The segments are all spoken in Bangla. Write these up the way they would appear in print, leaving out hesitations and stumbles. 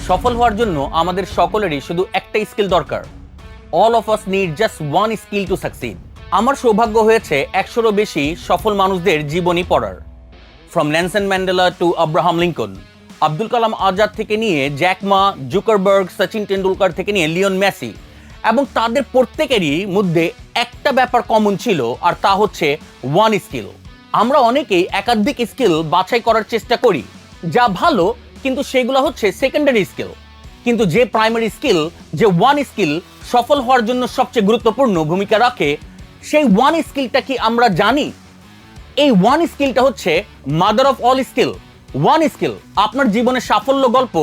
সফল হওয়ার জন্য আমাদের সকলেরই শুধু একটাই স্কিল দরকার। All of us need just one skill to succeed. আমার সৌভাগ্য হয়েছে 100-রও বেশি সফল মানুষদের জীবনী পড়ার। From Nelson Mandela to Abraham Lincoln, Abdul Kalam Azad থেকে নিয়ে Jack Ma, Zuckerberg, Sachin Tendulkar থেকে নিয়ে লিওন মেসি, এবং তাদের প্রত্যেকেরই মধ্যে একটা ব্যাপার কমন ছিল, আর তা হচ্ছে ওয়ান স্কিল। আমরা অনেকেই একাধিক স্কিল বাছাই করার চেষ্টা করি, যা ভালো, কিন্তু সেগুলো হচ্ছে সেকেন্ডারি স্কিল। কিন্তু যে প্রাইমারি স্কিল, যে ওয়ান স্কিল সফল হওয়ার জন্য সবচেয়ে গুরুত্বপূর্ণ ভূমিকা রাখে, সেই ওয়ান স্কিলটা কি আমরা জানি? এই ওয়ান স্কিলটা হচ্ছে mother of all skill. One skill আপনার জীবনের সাফল্য গল্প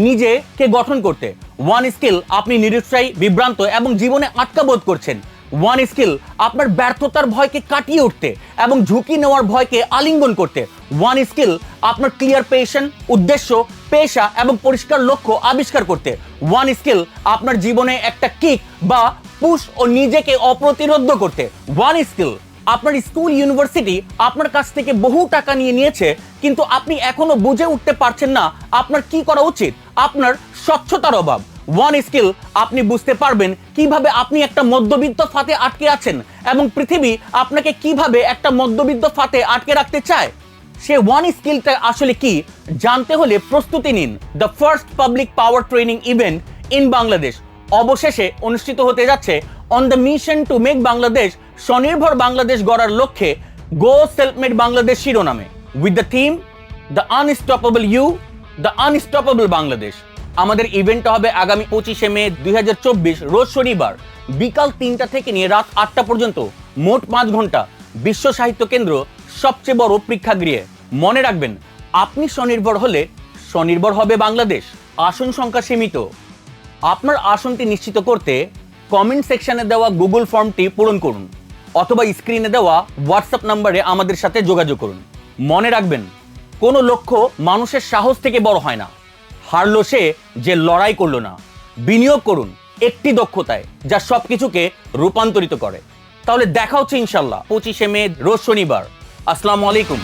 নিজেকে গঠন করতে। ওয়ান স্কিল আপনি নিরুৎসাহী, বিভ্রান্ত এবং জীবনে আটকা বোধ করছেন। ওয়ান স্কিল আপনার ব্যর্থতার ভয়কে কাটিয়ে উঠতে এবং ঝুঁকি নেওয়ার ভয়কে আলিঙ্গন করতে। ওয়ান স্কিল আপনার ক্লিয়ার পেশন, উদ্দেশ্য, পেশা এবং পরিষ্কার লক্ষ্য আবিষ্কার করতে। ওয়ান স্কিল আপনার জীবনে একটা কিক বা পুশ ও নিজেকে অপ্রতিরোধ করতে। ওয়ান স্কিল আপনার স্কুল, ইউনিভার্সিটি আপনার কাছ থেকে বহু টাকা নিয়েছে, কিন্তু আপনি এখনো বুঝে উঠতে পারছেন না আপনার কি করা উচিত। আপনার স্বচ্ছতার অভাব। ওয়ান স্কিল আপনি বুঝতে পারবেন কিভাবে আপনি একটা মধ্যবিত্ত ফাঁদে আটকে আছেন এবং পৃথিবী আপনাকে কিভাবে একটা মধ্যবিত্ত ফাঁদে আটকে রাখতে চায়। সে ওয়ান স্কিলটা আসলে কি জানতে হলে প্রস্তুতি নিন। The first public power training event in Bangladesh অবশেষে অনুষ্ঠিত হতে যাচ্ছে on the mission to make Bangladesh, স্বনির্ভর বাংলাদেশ গড়ার লক্ষ্যে গো সেলফ মেড বাংলাদেশ শিরোনামে, with the theme the unstoppable you, the unstoppable Bangladesh. আমাদের ইভেন্টটা হবে আগামী 25শে মে 2024 রোজ শনিবার বিকাল 3টা থেকে নিয়ে রাত 8টা পর্যন্ত, মোট 5 ঘন্টা, বিশ্ব সাহিত্য কেন্দ্র সবচেয়ে বড় প্রেক্ষাগৃহে। মনে রাখবেন, আপনি স্বনির্ভর হলে স্বনির্ভর হবে বাংলাদেশ। আসন সংখ্যা সীমিত। আপনার আসনটি নিশ্চিত করতে কমেন্ট সেকশনে দেওয়া গুগল ফর্মটি পূরণ করুন অথবা স্ক্রিনে দেওয়া হোয়াটসঅ্যাপ নম্বরে আমাদের সাথে যোগাযোগ করুন। মনে রাখবেন, কোনো লক্ষ্য মানুষের সাহস থেকে বড় হয় না। হারলো সে যে লড়াই করলো না। বিনিয়োগ করুন একটি দক্ষতায় যা সবকিছুকে রূপান্তরিত করে। তাহলে দেখা হচ্ছে ইনশাল্লাহ 25শে মে রোজ শনিবার। আসসালামু আলাইকুম।